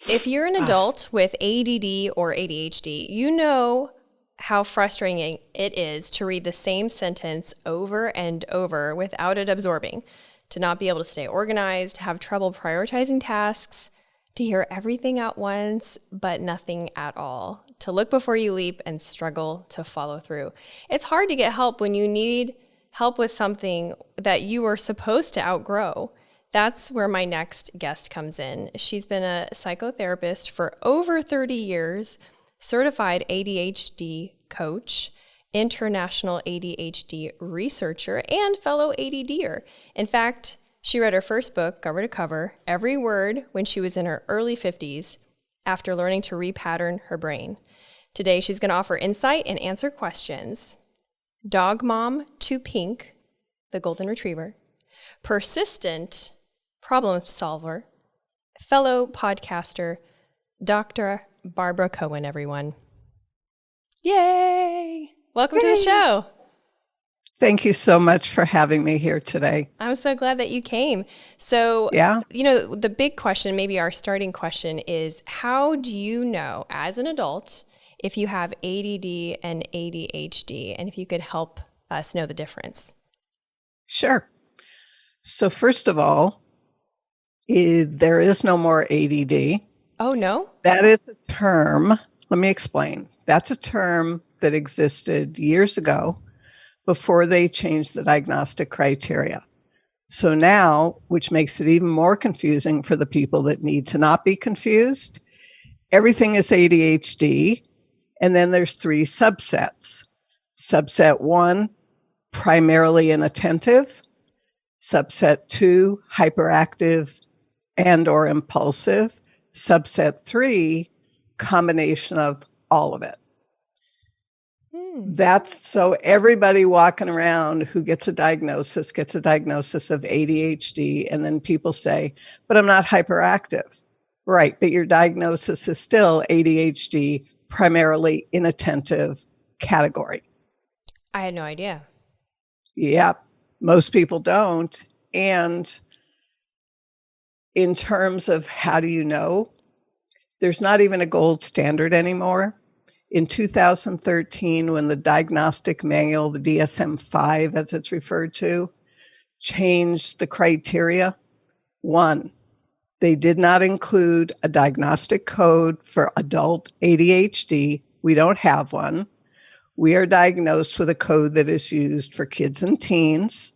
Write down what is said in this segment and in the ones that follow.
If you're an adult with ADD or ADHD, you know how frustrating it is to read the same sentence over and over without it absorbing, to not be able to stay organized, have trouble prioritizing tasks, to hear everything at once but nothing at all, to look before you leap and struggle to follow through. It's hard to get help when you need help with something that you are supposed to outgrow. That's where my next guest comes in. She's been a psychotherapist for over 30 years, certified ADHD coach, international ADHD researcher, and fellow ADDer. In fact, she read her first book, cover to cover, every word, when she was in her early 50s after learning to repattern her brain. Today, she's going to offer insight and answer questions. Dog mom to Pink, the golden retriever, persistent problem solver, fellow podcaster, Dr. Barbara Cohen, everyone. Yay! Welcome to the show. Thank you so much for having me here today. I'm so glad that you came. So, the big question, maybe our starting question is, how do you know as an adult if you have ADD and ADHD, and if you could help us know the difference? Sure. So first of all, there is no more ADD. Oh, no? That is a term. Let me explain. That's a term that existed years ago before they changed the diagnostic criteria. So now, which makes it even more confusing for the people that need to not be confused, everything is ADHD, and then there's 3 subsets. Subset 1, primarily inattentive. Subset 2, hyperactive and or impulsive. Subset 3, combination of all of it. That's so everybody walking around who gets a diagnosis of ADHD, and then people say, but I'm not hyperactive. Right, but your diagnosis is still ADHD, primarily inattentive category. I had no idea. Yep, most people don't. And in terms of how do you know, there's not even a gold standard anymore. In 2013, when the diagnostic manual, the DSM-5 as it's referred to, changed the criteria, 1, they did not include a diagnostic code for adult ADHD. We don't have one. We are diagnosed with a code that is used for kids and teens.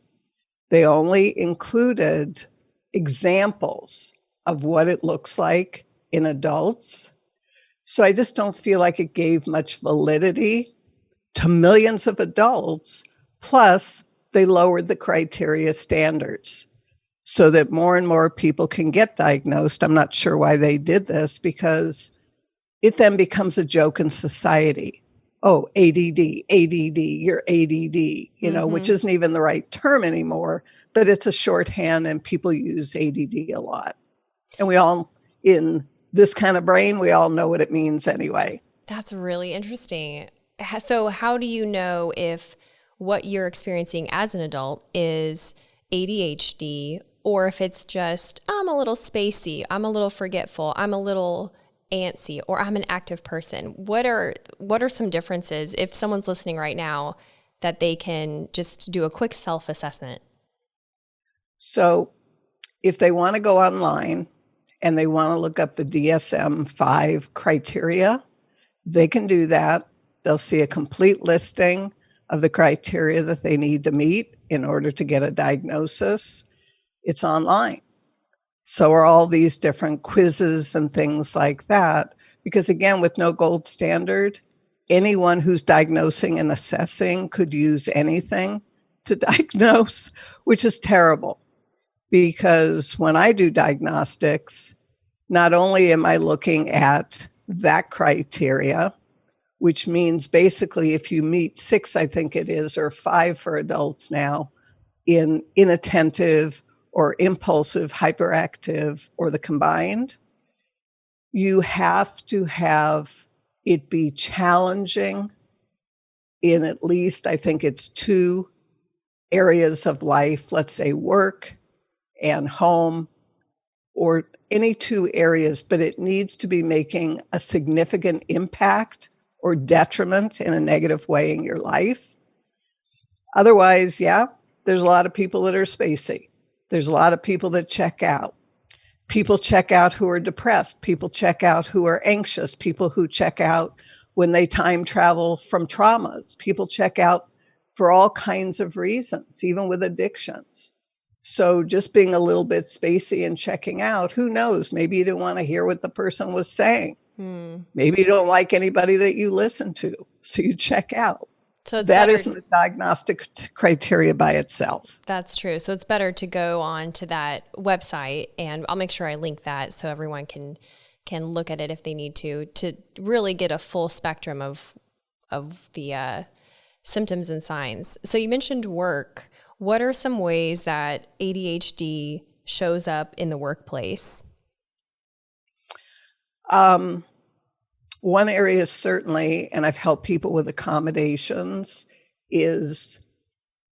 They only included examples of what it looks like in adults. So I just don't feel like it gave much validity to millions of adults. Plus, they lowered the criteria standards so that more and more people can get diagnosed. I'm not sure why they did this, because it then becomes a joke in society. Oh, ADD, you're ADD, which isn't even the right term anymore, but it's a shorthand and people use ADD a lot. And we all, in this kind of brain, we all know what it means anyway. That's really interesting. So how do you know if what you're experiencing as an adult is ADHD, or if it's just, I'm a little spacey, I'm a little forgetful, I'm a little antsy, or I'm an active person? What are some differences, if someone's listening right now, that they can just do a quick self-assessment? So if they want to go online and they want to look up the DSM-5 criteria, they can do that. They'll see a complete listing of the criteria that they need to meet in order to get a diagnosis. It's online. So are all these different quizzes and things like that. Because again, with no gold standard, anyone who's diagnosing and assessing could use anything to diagnose, which is terrible. Because when I do diagnostics, not only am I looking at that criteria, which means basically if you meet 6, I think it is, or 5 for adults now, in inattentive or impulsive, hyperactive, or the combined, you have to have it be challenging in at least, I think it's 2 areas of life, let's say work and home, or any two areas, but it needs to be making a significant impact or detriment in a negative way in your life. Otherwise, yeah, there's a lot of people that are spacey. There's a lot of people that check out. People check out who are depressed. People check out who are anxious. People who check out when they time travel from traumas. People check out for all kinds of reasons, even with addictions. So just being a little bit spacey and checking out, who knows? Maybe you didn't want to hear what the person was saying. Maybe you don't like anybody that you listen to, so you check out. So that isn't a diagnostic criteria by itself. That's true. So it's better to go on to that website, and I'll make sure I link that so everyone can look at it if they need to really get a full spectrum of the symptoms and signs. So you mentioned work. What are some ways that ADHD shows up in the workplace? One area certainly, and I've helped people with accommodations, is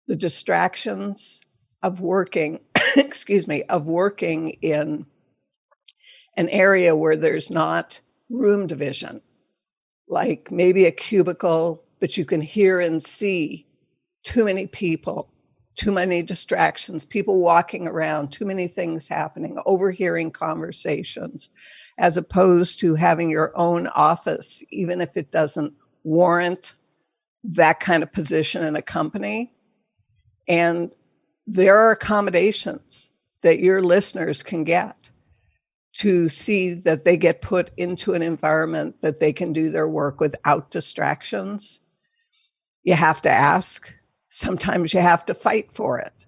the distractions of working, of working in an area where there's not room division, like maybe a cubicle, but you can hear and see too many people, too many distractions, people walking around, too many things happening, overhearing conversations, as opposed to having your own office, even if it doesn't warrant that kind of position in a company. And there are accommodations that your listeners can get to see that they get put into an environment that they can do their work without distractions. You have to ask. Sometimes you have to fight for it,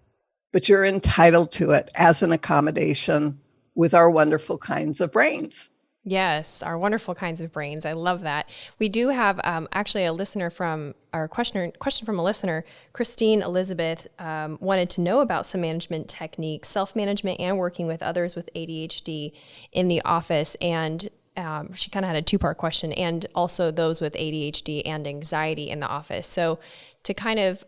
but you're entitled to it as an accommodation with our wonderful kinds of brains. Yes, our wonderful kinds of brains. I love that. We do have actually a listener from our question from a listener, Christine Elizabeth, wanted to know about some management techniques, self-management and working with others with ADHD in the office. And she kind of had a two-part question, and also those with ADHD and anxiety in the office. So to kind of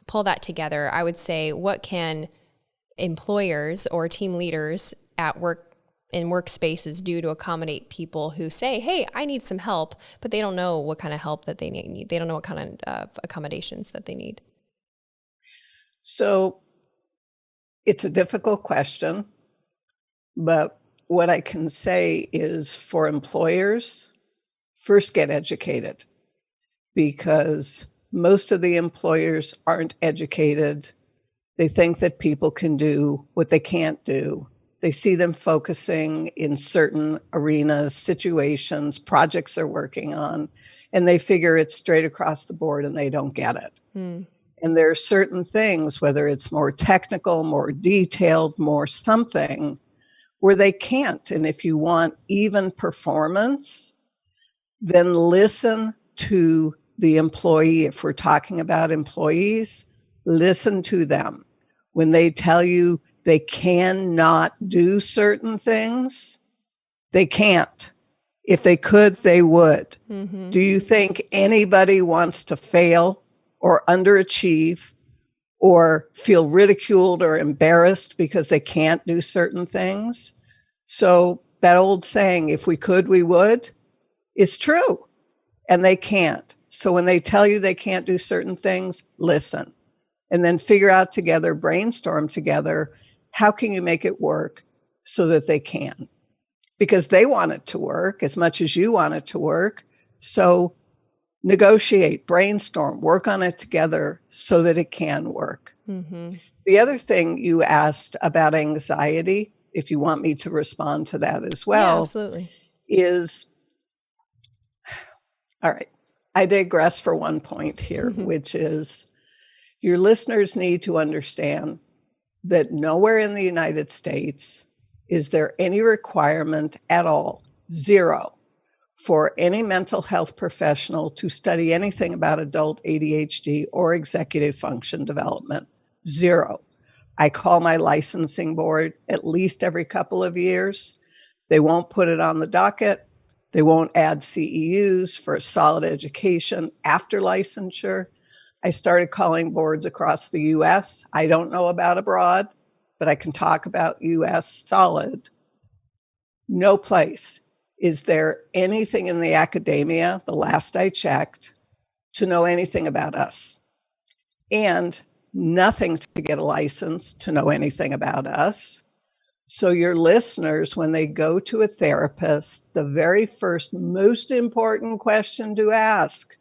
pull that together, I would say, what can employers or team leaders at work in workspaces do to accommodate people who say, hey, I need some help, but they don't know what kind of help that they need. They don't know what kind of accommodations that they need. So it's a difficult question, but what I can say is for employers, first get educated, because most of the employers aren't educated. They think that people can do what they can't do. They see them focusing in certain arenas, situations, projects they're working on, and they figure it's straight across the board and they don't get it. And there are certain things, whether it's more technical, more detailed, more something, where they can't. And if you want even performance, then listen to the employee. If we're talking about employees, listen to them. When they tell you they cannot do certain things, they can't. If they could, they would. Mm-hmm. Do you think anybody wants to fail or underachieve or feel ridiculed or embarrassed because they can't do certain things? So that old saying, if we could, we would, is true. And they can't. So when they tell you they can't do certain things, listen. And then figure out together, brainstorm together, how can you make it work so that they can? Because they want it to work as much as you want it to work. So negotiate, brainstorm, work on it together so that it can work. Mm-hmm. The other thing you asked about anxiety, if you want me to respond to that as well, yeah, absolutely, is, all right, I digress for one point here, which is your listeners need to understand that nowhere in the United States is there any requirement at all, zero, for any mental health professional to study anything about adult ADHD or executive function development. Zero. I call my licensing board at least every couple of years. They won't put it on the docket. They won't add CEUs for a solid education after licensure. I started calling boards across the U.S. I don't know about abroad, but I can talk about U.S. solid. No place is there anything in the academia, the last I checked, to know anything about us. And nothing to get a license to know anything about us. So your listeners, when they go to a therapist, the very first most important question to ask,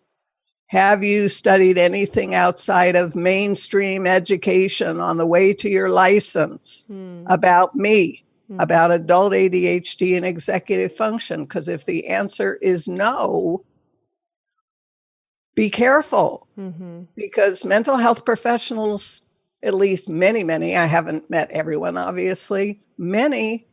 have you studied anything outside of mainstream education on the way to your license about me, about adult ADHD and executive function? Because if the answer is no, be careful, because mental health professionals, at least many, I haven't met everyone, obviously, many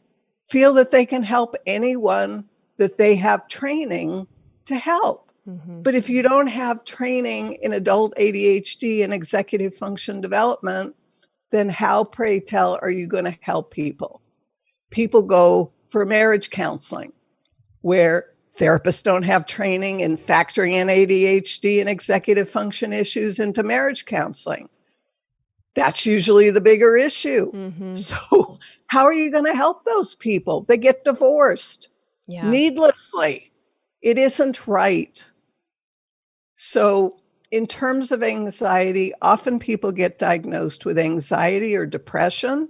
feel that they can help anyone that they have training to help. But if you don't have training in adult ADHD and executive function development, then how, pray tell, are you going to help people? People go for marriage counseling, where therapists don't have training in factoring in ADHD and executive function issues into marriage counseling. That's usually the bigger issue. So how are you going to help those people? They get divorced needlessly. It isn't right. So in terms of anxiety, often people get diagnosed with anxiety or depression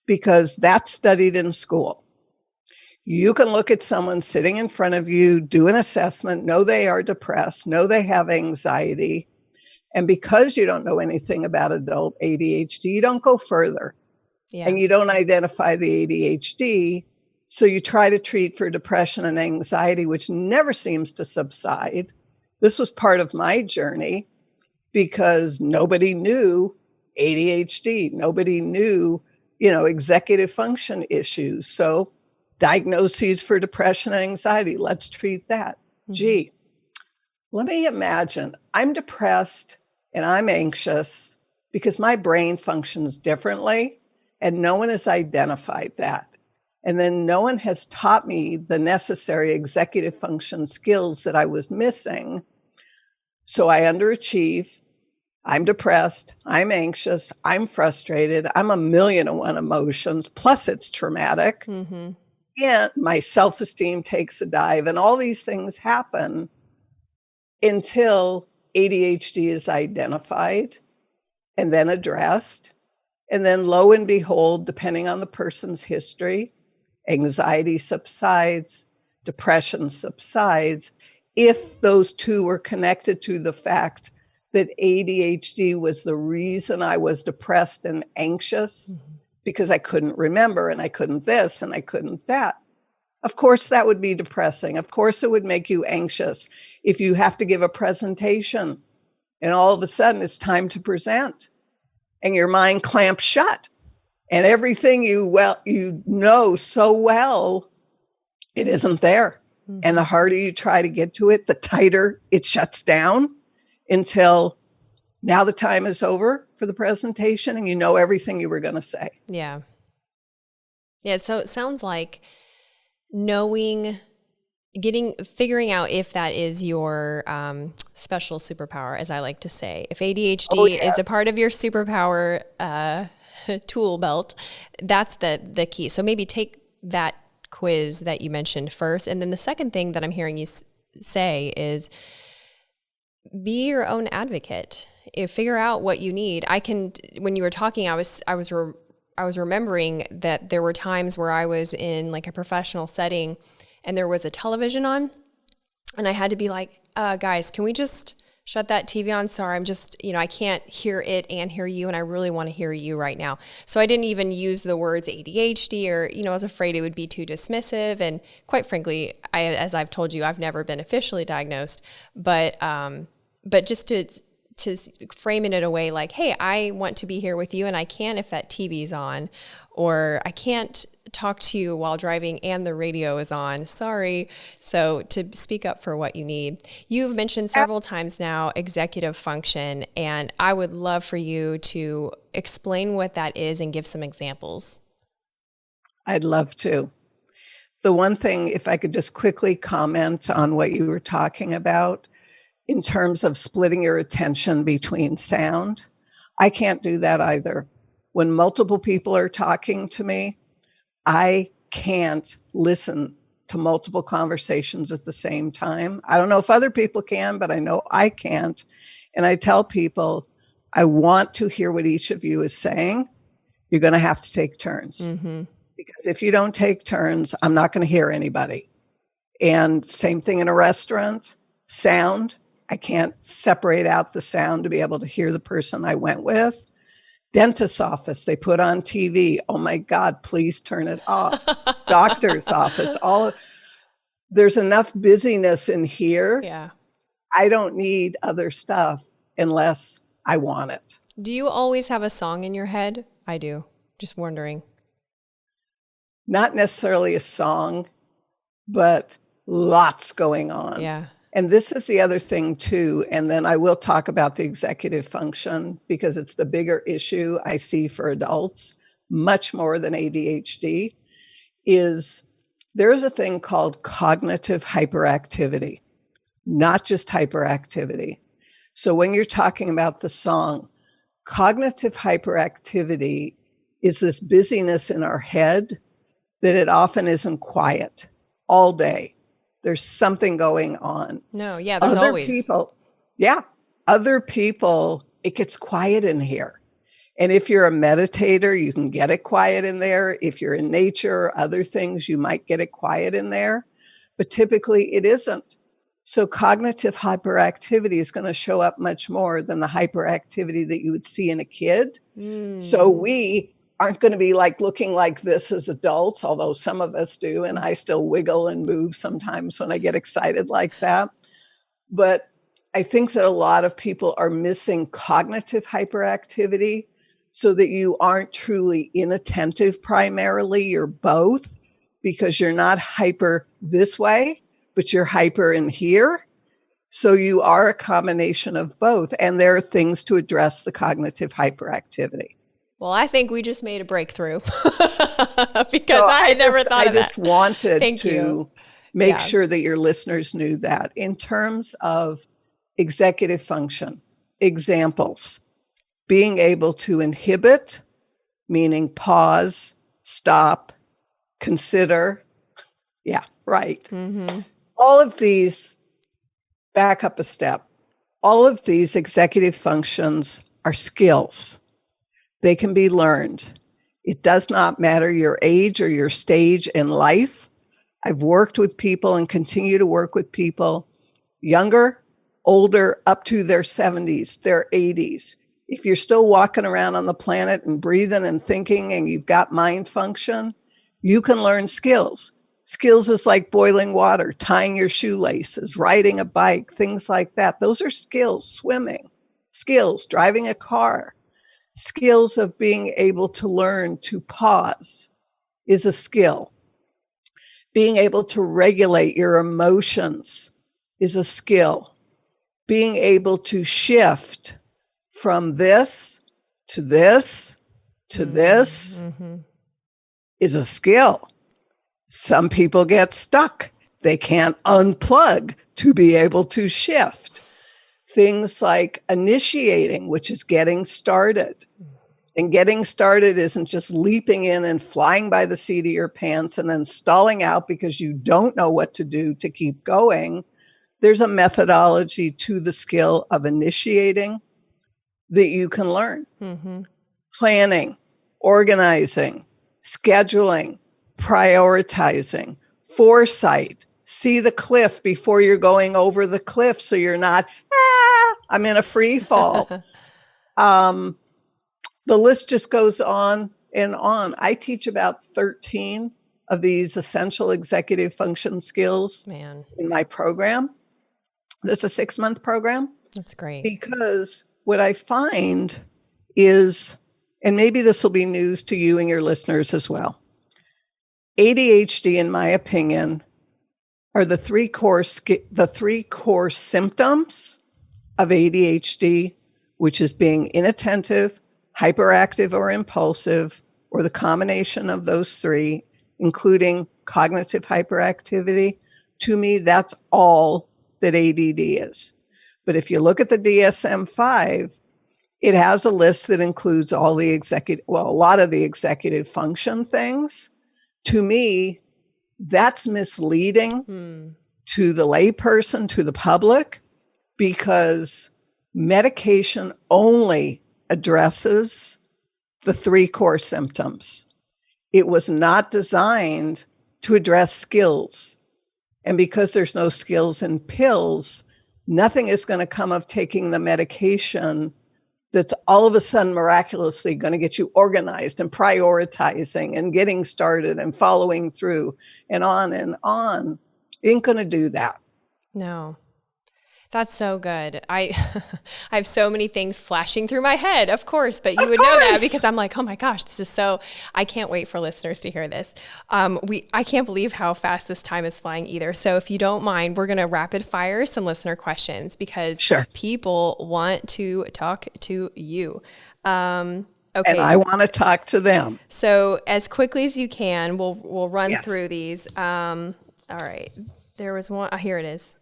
because that's studied in school. You can look at someone sitting in front of you, do an assessment, know they are depressed, know they have anxiety. And because you don't know anything about adult ADHD, you don't go further. And you don't identify the ADHD. So you try to treat for depression and anxiety, which never seems to subside. This was part of my journey because nobody knew ADHD. Nobody knew, executive function issues. So diagnoses for depression and anxiety, let's treat that. Gee, let me imagine I'm depressed and I'm anxious because my brain functions differently and no one has identified that. And then no one has taught me the necessary executive function skills that I was missing. So I underachieve. I'm depressed. I'm anxious. I'm frustrated. I'm 1,000,001 emotions. Plus it's traumatic. And my self-esteem takes a dive. And all these things happen until ADHD is identified and then addressed. And then lo and behold, depending on the person's history, anxiety subsides, depression subsides, if those two were connected to the fact that ADHD was the reason I was depressed and anxious because I couldn't remember and I couldn't this and I couldn't that. Of course, that would be depressing. Of course, it would make you anxious if you have to give a presentation and all of a sudden it's time to present and your mind clamps shut. And everything you know so well, it isn't there. And the harder you try to get to it, the tighter it shuts down until now the time is over for the presentation and you know everything you were going to say. Yeah. So it sounds like figuring out if that is your special superpower, as I like to say. If ADHD is a part of your superpower tool belt, that's the key. So maybe take that quiz that you mentioned first. And then the second thing that I'm hearing you say is be your own advocate. Figure out what you need. When you were talking, I was remembering that there were times where I was in like a professional setting and there was a television on and I had to be like, guys, can we just shut that TV on? Sorry, I'm just, I can't hear it and hear you, and I really want to hear you right now. So I didn't even use the words ADHD or, I was afraid it would be too dismissive. And quite frankly, as I've told you, I've never been officially diagnosed, but just to frame it in a way like, hey, I want to be here with you and I can if that TV's on, or I can't talk to you while driving and the radio is on. Sorry. So to speak up for what you need. You've mentioned several times now executive function, and I would love for you to explain what that is and give some examples. I'd love to. The one thing, if I could just quickly comment on what you were talking about in terms of splitting your attention between sound, I can't do that either. When multiple people are talking to me, I can't listen to multiple conversations at the same time. I don't know if other people can, but I know I can't. And I tell people, I want to hear what each of you is saying. You're going to have to take turns. Mm-hmm. Because if you don't take turns, I'm not going to hear anybody. And same thing in a restaurant. Sound. I can't separate out the sound to be able to hear the person I went with. Dentist's office, they put on TV. Oh my God, please turn it off. Doctor's office, there's enough busyness in here. Yeah. I don't need other stuff unless I want it. Do you always have a song in your head? I do. Just wondering. Not necessarily a song, but lots going on. Yeah. And this is the other thing too. And then I will talk about the executive function because it's the bigger issue I see for adults, much more than ADHD, is there's a thing called cognitive hyperactivity, not just hyperactivity. So when you're talking about the song, cognitive hyperactivity is this busyness in our head that it often isn't quiet all day. There's something going on. No, yeah, there's Other always. Other people, it gets quiet in here. And if you're a meditator, you can get it quiet in there. If you're in nature or other things, you might get it quiet in there. But typically it isn't. So cognitive hyperactivity is going to show up much more than the hyperactivity that you would see in a kid. So we aren't going to be like looking like this as adults, although some of us do, and I still wiggle and move sometimes when I get excited like that. But I think that a lot of people are missing cognitive hyperactivity so that you aren't truly inattentive primarily. You're both, because you're not hyper this way, but you're hyper in here. So you are a combination of both. And there are things to address the cognitive hyperactivity. Well, I think we just made a breakthrough because I had never thought of that. I just wanted to make sure that your listeners knew that. In terms of executive function, examples, being able to inhibit, meaning pause, stop, consider. Yeah, right. Mm-hmm. All of these, back up a step, all of these executive functions are skills. They can be learned. It does not matter your age or your stage in life. I've worked with people and continue to work with people younger, older, up to their 70s, their 80s. If you're still walking around on the planet and breathing and thinking and you've got mind function, you can learn skills. Skills is like boiling water, tying your shoelaces, riding a bike, things like that. Those are skills. Swimming, skills, driving a car. Skills of being able to learn to pause is a skill. Being able to regulate your emotions is a skill. Being able to shift from this to this to this is a skill. Some people get stuck. They can't unplug to be able to shift. Things like initiating, which is getting started. And getting started isn't just leaping in and flying by the seat of your pants and then stalling out because you don't know what to do to keep going. There's a methodology to the skill of initiating that you can learn. Mm-hmm. Planning, organizing, scheduling, prioritizing, foresight. See the cliff before you're going over the cliff so you're not, I'm in a free fall. The list just goes on and on. I teach about 13 of these essential executive function skills in my program. This is a 6-month program. That's great. Because what I find is, and maybe this will be news to you and your listeners as well, ADHD, in my opinion, are the three core symptoms of ADHD, which is being inattentive, hyperactive or impulsive, or the combination of those three, including cognitive hyperactivity. To me, that's all that ADD is. But if you look at the DSM-5, it has a list that includes all the a lot of the executive function things, To me, that's misleading to the layperson, to the public, because medication only addresses the 3 core symptoms. It was not designed to address skills. And because there's no skills in pills, nothing is going to come of taking the medication that's all of a sudden miraculously going to get you organized and prioritizing and getting started and following through and on and on. Ain't going to do that. No. That's so good. I have so many things flashing through my head, of course, but you would know that because I'm like, oh my gosh, this is so, I can't wait for listeners to hear this. I can't believe how fast this time is flying either. So if you don't mind, we're going to rapid fire some listener questions because people want to talk to you. Okay. And I want to talk to them. So as quickly as you can, we'll run through these. All right. There was one, here it is.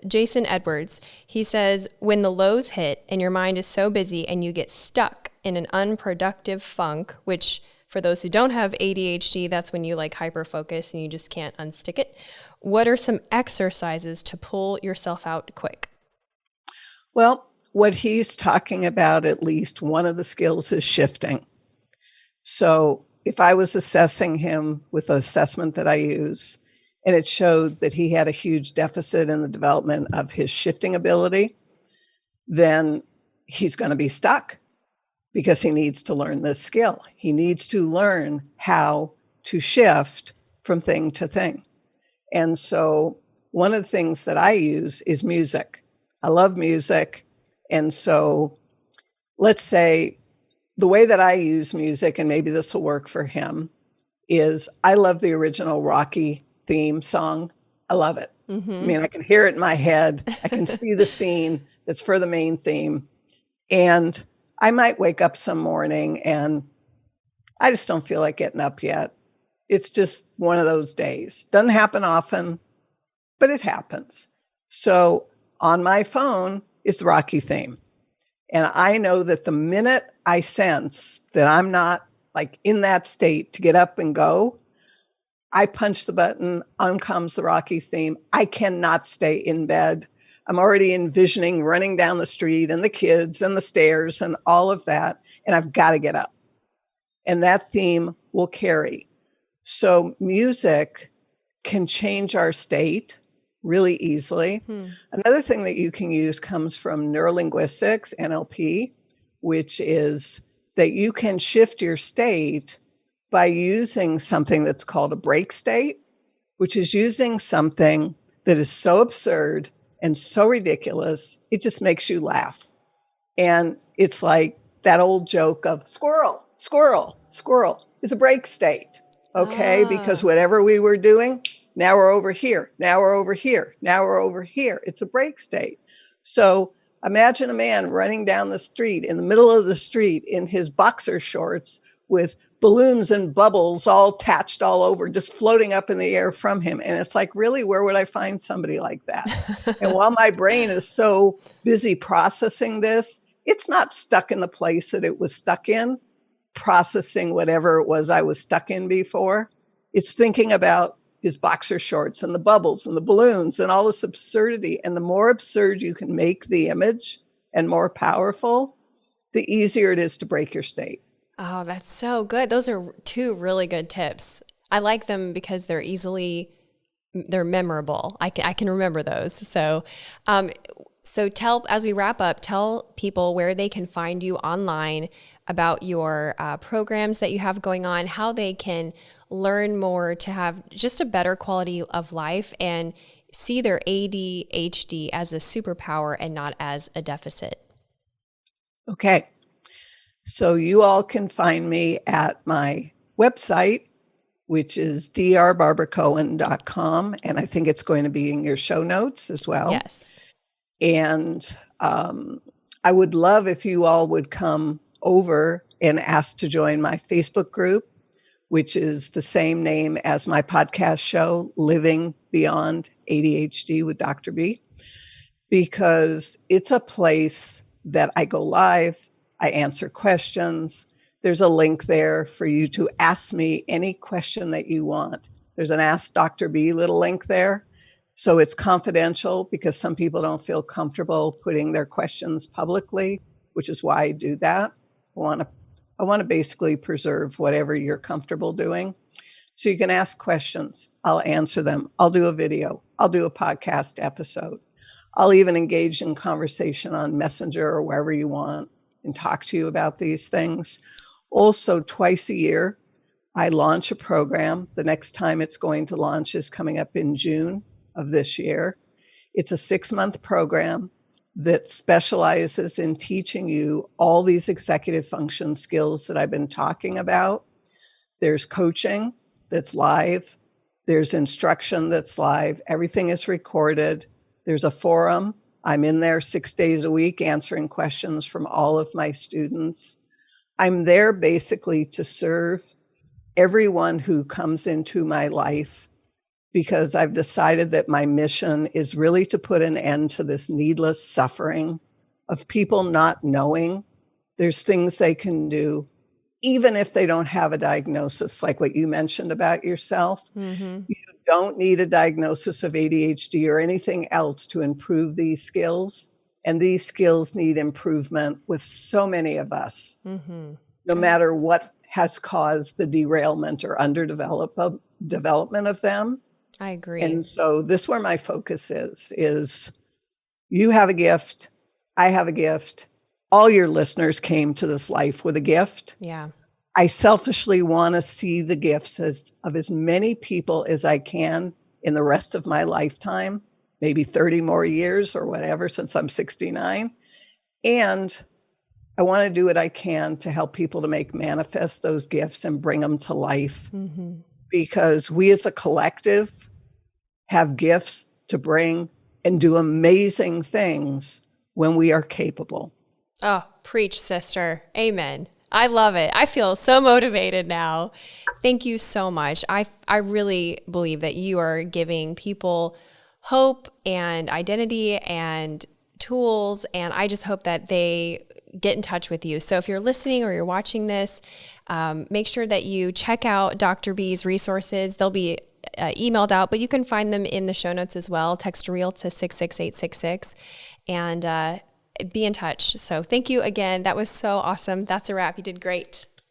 Jason Edwards, he says, when the lows hit and your mind is so busy and you get stuck in an unproductive funk, which for those who don't have ADHD, that's when you like hyper focus and you just can't unstick it. What are some exercises to pull yourself out quick? Well, what he's talking about, at least one of the skills is shifting. So if I was assessing him with the assessment that I use, and it showed that he had a huge deficit in the development of his shifting ability, then he's going to be stuck because he needs to learn this skill. He needs to learn how to shift from thing to thing. And so one of the things that I use is music. I love music. And so let's say the way that I use music, and maybe this will work for him, is I love the original Rocky theme song. I love it. Mm-hmm. I mean, I can hear it in my head. I can see the scene that's for the main theme. And I might wake up some morning and I just don't feel like getting up yet. It's just one of those days. Doesn't happen often, but it happens. So on my phone is the Rocky theme. And I know that the minute I sense that I'm not like in that state to get up and go, I punch the button, on comes the Rocky theme. I cannot stay in bed. I'm already envisioning running down the street and the kids and the stairs and all of that. And I've got to get up. And that theme will carry. So music can change our state really easily. Another thing that you can use comes from neurolinguistics, NLP, which is that you can shift your state by using something that's called a break state, which is using something that is so absurd and so ridiculous, it just makes you laugh. And it's like that old joke of squirrel, squirrel, squirrel is a break state, okay? Because whatever we were doing, now we're over here, now we're over here, now we're over here. It's a break state. So imagine a man running down the street, in the middle of the street, in his boxer shorts with balloons and bubbles all attached all over, just floating up in the air from him. And it's like, really, where would I find somebody like that? And while my brain is so busy processing this, it's not stuck in the place that it was stuck in, processing whatever it was I was stuck in before. It's thinking about his boxer shorts and the bubbles and the balloons and all this absurdity. And the more absurd you can make the image and more powerful, the easier it is to break your state. Oh, that's so good. Those are 2 really good tips. I like them because they're memorable. I can remember those. So, as we wrap up, tell people where they can find you online, about your programs that you have going on, how they can learn more to have just a better quality of life and see their ADHD as a superpower and not as a deficit. Okay. So you all can find me at my website, which is drbarbaracohen.com. And I think it's going to be in your show notes as well. Yes. And I would love if you all would come over and ask to join my Facebook group, which is the same name as my podcast show, Living Beyond ADHD with Dr. B, because it's a place that I go live. I answer questions. There's a link there for you to ask me any question that you want. There's an Ask Dr. B little link there. So it's confidential because some people don't feel comfortable putting their questions publicly, which is why I do that. I want to basically preserve whatever you're comfortable doing. So you can ask questions. I'll answer them. I'll do a video. I'll do a podcast episode. I'll even engage in conversation on Messenger or wherever you want and talk to you about these things. Also, twice a year, I launch a program. The next time it's going to launch is coming up in June of this year. It's a 6-month program that specializes in teaching you all these executive function skills that I've been talking about. There's coaching that's live. There's instruction that's live. Everything is recorded. There's a forum. I'm in there 6 days a week answering questions from all of my students. I'm there basically to serve everyone who comes into my life, because I've decided that my mission is really to put an end to this needless suffering of people not knowing there's things they can do, even if they don't have a diagnosis, like what you mentioned about yourself. Mm-hmm. You don't need a diagnosis of ADHD or anything else to improve these skills. And these skills need improvement with so many of us, no matter what has caused the derailment or development of them. I agree. And so this is where my focus is you have a gift. I have a gift. All your listeners came to this life with a gift. Yeah. I selfishly want to see the gifts of as many people as I can in the rest of my lifetime, maybe 30 more years or whatever, since I'm 69. And I want to do what I can to help people to manifest those gifts and bring them to life. Because we as a collective have gifts to bring and do amazing things when we are capable. Oh, preach, sister. Amen. I love it. I feel so motivated now. Thank you so much. I really believe that you are giving people hope and identity and tools, and I just hope that they get in touch with you. So if you're listening or you're watching this, make sure that you check out Dr. B's resources. They'll be emailed out, but you can find them in the show notes as well. Text REAL to 66866 and be in touch. So thank you again. That was so awesome. That's a wrap. You did great.